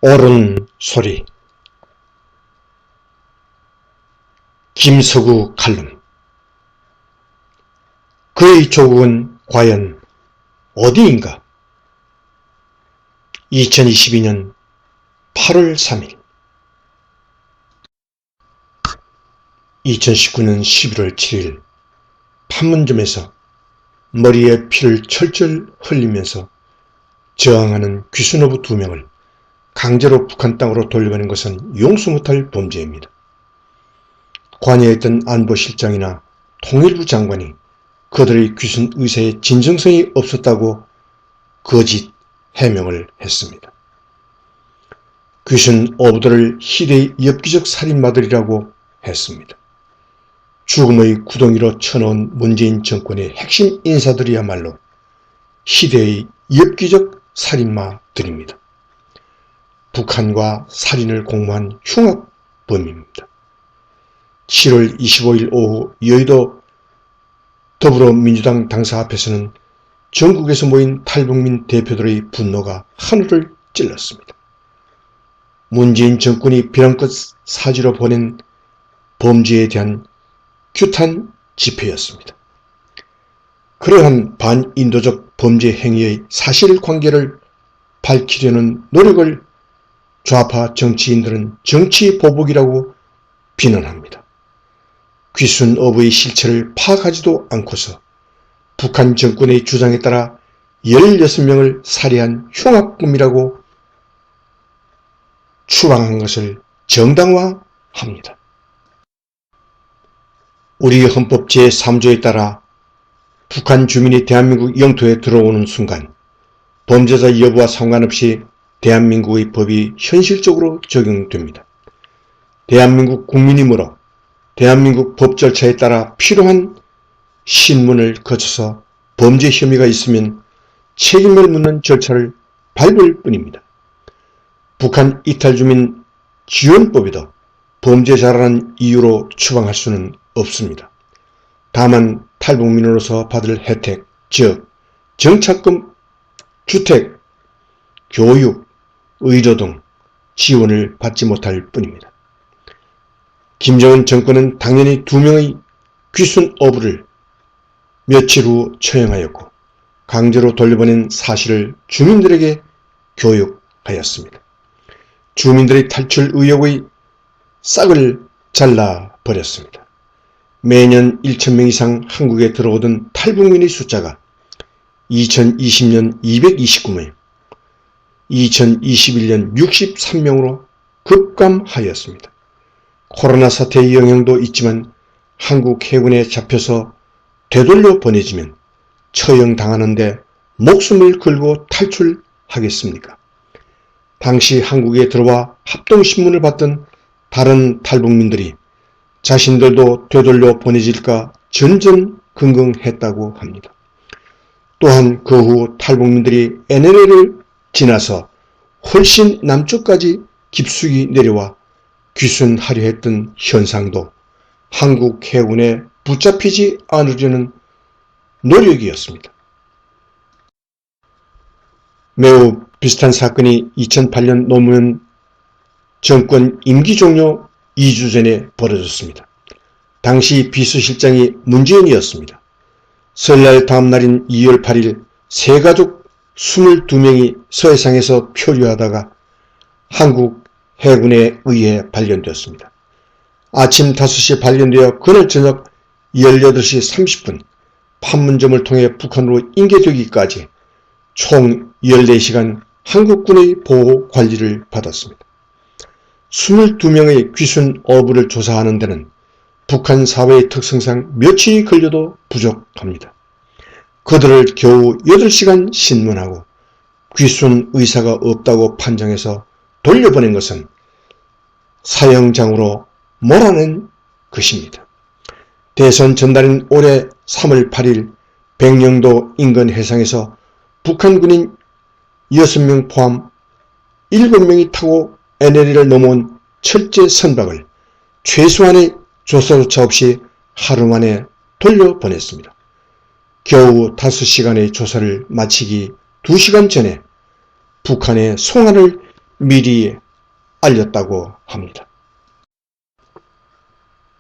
옳은 소리. 김석우 칼럼. 그의 조국은 과연 어디인가? 2022년 8월 3일 2019년 11월 7일 판문점에서 머리에 피를 철철 흘리면서 저항하는 귀순어부 2명을 강제로 북한 땅으로 돌려보낸 것은 용서 못할 범죄입니다. 관여에 있던 안보실장이나 통일부 장관이 그들의 귀순 의사에 진정성이 없었다고 거짓 해명을 했습니다. 귀순 어부들을 희대의 엽기적 살인마들이라고 했습니다. 죽음의 구덩이로 쳐넣은 문재인 정권의 핵심 인사들이야말로 희대의 엽기적 살인마들입니다. 북한과 살인을 공모한 흉악범입니다. 7월 25일 오후 여의도 더불어민주당 당사 앞에서는 전국에서 모인 탈북민 대표들의 분노가 하늘을 찔렀습니다. 문재인 정권이 벼랑끝 사지로 보낸 범죄에 대한 규탄 집회였습니다. 그러한 반인도적 범죄 행위의 사실관계를 밝히려는 노력을 좌파 정치인들은 정치보복이라고 비난합니다. 귀순 어부의 실체를 파악하지도 않고서 북한 정권의 주장에 따라 16명을 살해한 흉악범이라고 추방한 것을 정당화합니다. 우리 헌법 제3조에 따라 북한 주민이 대한민국 영토에 들어오는 순간 범죄자 여부와 상관없이 대한민국의 법이 현실적으로 적용됩니다. 대한민국 국민이므로 대한민국 법 절차에 따라 필요한 신문을 거쳐서 범죄 혐의가 있으면 책임을 묻는 절차를 밟을 뿐입니다. 북한 이탈주민 지원법에도 범죄자라는 이유로 추방할 수는 없습니다. 다만 탈북민으로서 받을 혜택, 즉 정착금, 주택, 교육, 의료 등 지원을 받지 못할 뿐입니다. 김정은 정권은 당연히 2명의 귀순 어부를 며칠 후 처형하였고 강제로 돌려보낸 사실을 주민들에게 교육하였습니다. 주민들의 탈출 의혹의 싹을 잘라버렸습니다. 매년 1,000명 이상 한국에 들어오던 탈북민의 숫자가 2020년 229명, 2021년 63명으로 급감하였습니다. 코로나 사태의 영향도 있지만 한국 해군에 잡혀서 되돌려 보내지면 처형당하는데 목숨을 걸고 탈출하겠습니까? 당시 한국에 들어와 합동신문을 받던 다른 탈북민들이 자신들도 되돌려 보내질까 전전긍긍했다고 합니다. 또한 그 후 탈북민들이 NLL을 지나서 훨씬 남쪽까지 깊숙이 내려와 귀순하려 했던 현상도 한국 해군에 붙잡히지 않으려는 노력이었습니다. 매우 비슷한 사건이 2008년 노무현 정권 임기 종료 2주 전에 벌어졌습니다. 당시 비서실장이 문재인이었습니다. 설날 다음 날인 2월 8일 세 가족 22명이 서해상에서 표류하다가 한국 해군에 의해 발견되었습니다. 아침 5시에 발견되어 그날 저녁 18시 30분 판문점을 통해 북한으로 인계되기까지 총 14시간 한국군의 보호 관리를 받았습니다. 22명의 귀순 어부를 조사하는 데는 북한 사회의 특성상 며칠이 걸려도 부족합니다. 그들을 겨우 8시간 신문하고 귀순 의사가 없다고 판정해서 돌려보낸 것은 사형장으로 몰아낸 것입니다. 대선 전날인 올해 3월 8일 백령도 인근 해상에서 북한 군인 6명 포함 7명이 타고 NLL을 넘어온 철제 선박을 최소한의 조사조차 없이 하루 만에 돌려보냈습니다. 겨우 5시간의 조사를 마치기 2시간 전에 북한의 송환을 미리 알렸다고 합니다.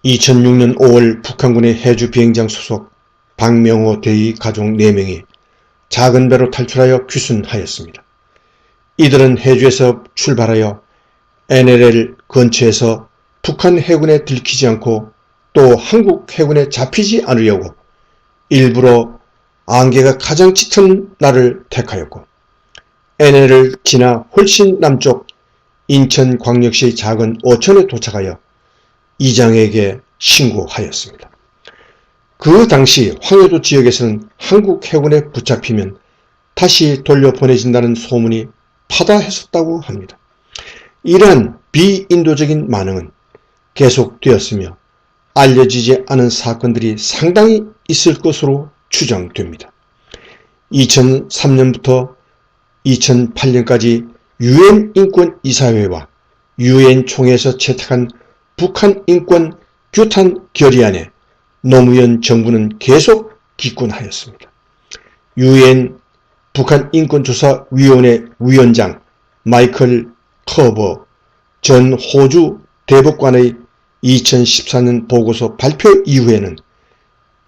2006년 5월 북한군의 해주 비행장 소속 박명호 대위 가족 4명이 작은 배로 탈출하여 귀순하였습니다. 이들은 해주에서 출발하여 NLL 근처에서 북한 해군에 들키지 않고 또 한국 해군에 잡히지 않으려고 일부러 안개가 가장 짙은 날을 택하였고 NLL을 지나 훨씬 남쪽 인천광역시 작은 어촌에 도착하여 이장에게 신고하였습니다. 그 당시 황해도 지역에서는 한국 해군에 붙잡히면 다시 돌려보내진다는 소문이 파다했었다고 합니다. 이러한 비인도적인 반응은 계속되었으며 알려지지 않은 사건들이 상당히 있을 것으로 추정됩니다. 2003년부터 2008년까지 유엔 인권이사회와 유엔 총회에서 채택한 북한 인권 규탄 결의안에 노무현 정부는 계속 기권하였습니다. 유엔 북한 인권조사위원회 위원장 마이클 커버 전 호주 대법관의 2014년 보고서 발표 이후에는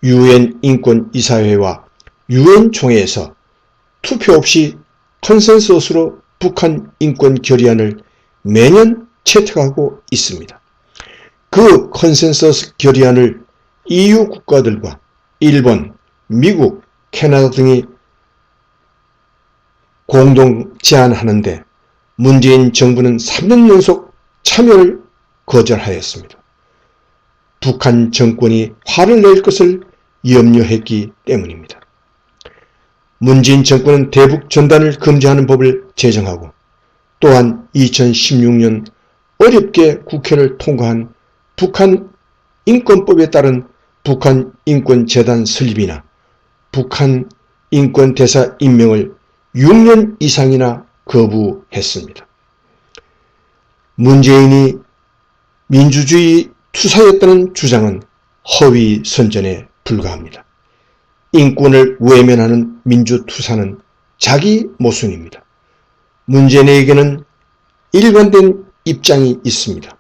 유엔 인권이사회와 유엔 총회에서 투표 없이 컨센서스로 북한 인권 결의안을 매년 채택하고 있습니다. 그 컨센서스 결의안을 EU 국가들과 일본, 미국, 캐나다 등이 공동 제안하는데 문재인 정부는 3년 연속 참여를 거절하였습니다. 북한 정권이 화를 낼 것을 염려했기 때문입니다. 문재인 정권은 대북 전단을 금지하는 법을 제정하고 또한 2016년 어렵게 국회를 통과한 북한 인권법에 따른 북한 인권재단 설립이나 북한 인권대사 임명을 6년 이상이나 거부했습니다. 문재인이 민주주의 투사였다는 주장은 허위 선전에 불과합니다. 인권을 외면하는 민주투사는 자기 모순입니다. 문재인에게는 일관된 입장이 있습니다.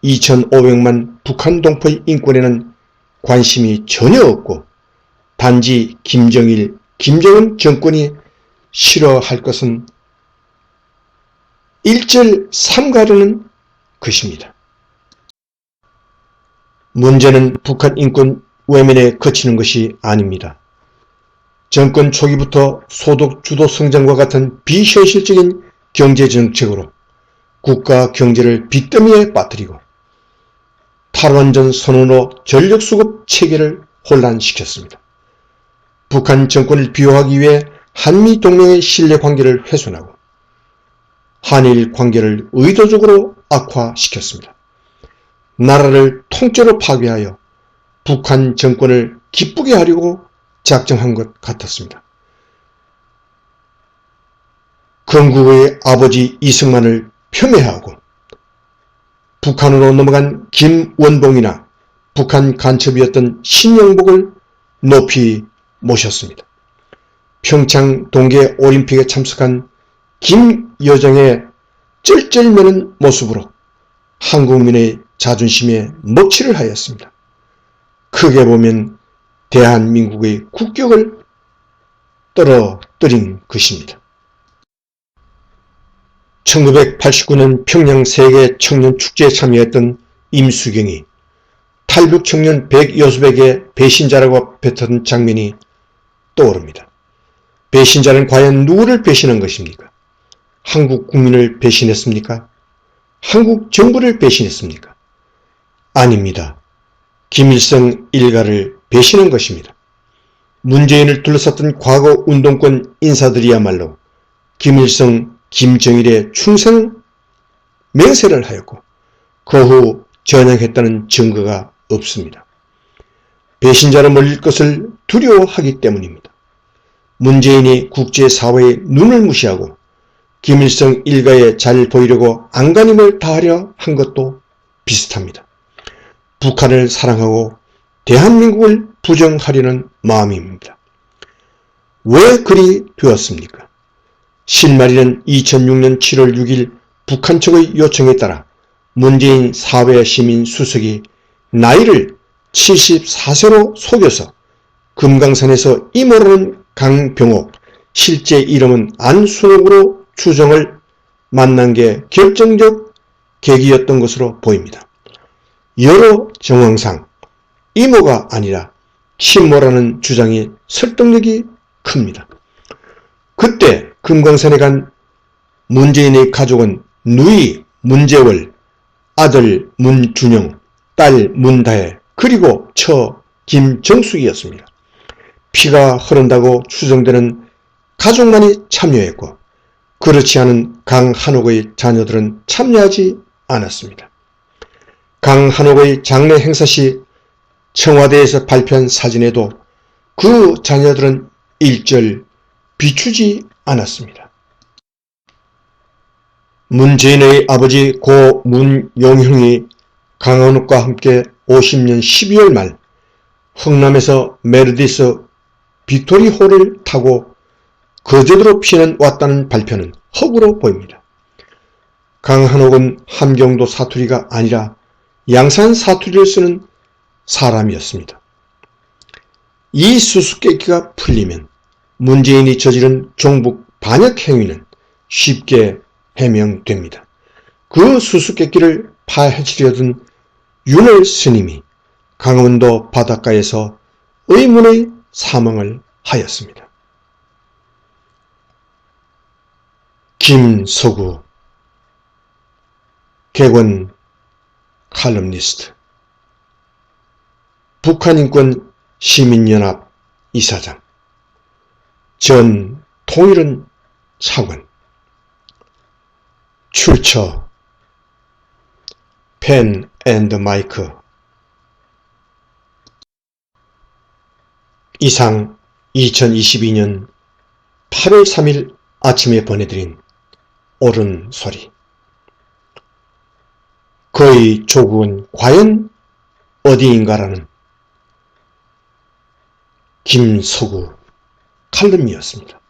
2,500만 북한 동포의 인권에는 관심이 전혀 없고 단지 김정일, 김정은 정권이 싫어할 것은 일절 삼가려는 것입니다. 문제는 북한 인권 외면에 그치는 것이 아닙니다. 정권 초기부터 소득 주도 성장과 같은 비현실적인 경제정책으로 국가 경제를 빚더미에 빠뜨리고 탈원전 선언으로 전력수급 체계를 혼란시켰습니다. 북한 정권을 비호하기 위해 한미동맹의 신뢰관계를 훼손하고 한일 관계를 의도적으로 악화시켰습니다. 나라를 통째로 파괴하여 북한 정권을 기쁘게 하려고 작정한 것 같았습니다. 건국의 아버지 이승만을 폄훼하고 북한으로 넘어간 김원봉이나 북한 간첩이었던 신영복을 높이 모셨습니다. 평창 동계올림픽에 참석한 김여정의 쩔쩔매는 모습으로 한국민의 자존심에 먹칠을 하였습니다. 크게 보면 대한민국의 국격을 떨어뜨린 것입니다. 1989년 평양 세계 청년 축제에 참여했던 임수경이 탈북 청년 100여수백의 배신자라고 뱉은 장면이 떠오릅니다. 배신자는 과연 누구를 배신한 것입니까? 한국 국민을 배신했습니까? 한국 정부를 배신했습니까? 아닙니다. 김일성 일가를 배신한 것입니다. 문재인을 둘러쌌던 과거 운동권 인사들이야말로 김일성, 김정일의 충성 맹세를 하였고 그 후 전향했다는 증거가 없습니다. 배신자로 몰릴 것을 두려워하기 때문입니다. 문재인이 국제사회의 눈을 무시하고 김일성 일가에 잘 보이려고 안간힘을 다하려 한 것도 비슷합니다. 북한을 사랑하고 대한민국을 부정하려는 마음입니다. 왜 그리 되었습니까? 신마리는 2006년 7월 6일 북한 측의 요청에 따라 문재인 사회시민수석이 나이를 74세로 속여서 금강산에서 이모라는 강병옥, 실제 이름은 안순옥으로 추정을 만난 게 결정적 계기였던 것으로 보입니다. 여러 정황상 이모가 아니라 친모라는 주장이 설득력이 큽니다. 그때 금강산에 간 문재인의 가족은 누이 문재월, 아들 문준영, 딸 문다혜, 그리고 처 김정숙이었습니다. 피가 흐른다고 추정되는 가족만이 참여했고 그렇지 않은 강한옥의 자녀들은 참여하지 않았습니다. 강한옥의 장례 행사 시 청와대에서 발표한 사진에도 그 자녀들은 일절 비추지 않았습니다. 문재인의 아버지 고 문용형이 강한옥과 함께 50년 12월 말 흥남에서 메르디스 빅토리호를 타고 거제도로 피난 왔다는 발표는 허구로 보입니다. 강한옥은 함경도 사투리가 아니라 양산 사투리를 쓰는 사람이었습니다. 이 수수께끼가 풀리면 문재인이 저지른 종북 반역 행위는 쉽게 해명됩니다. 그 수수께끼를 파헤치려던 윤월 스님이 강원도 바닷가에서 의문의 사망을 하였습니다. 김서구 객원 칼럼니스트, 북한인권 시민연합 이사장, 전 통일은 차관, 출처 펜 앤드 마이크. 이상 2022년 8월 3일 아침에 보내드린 옳은 소리. 그의 조국은 과연 어디인가라는 김서구 칼럼이었습니다.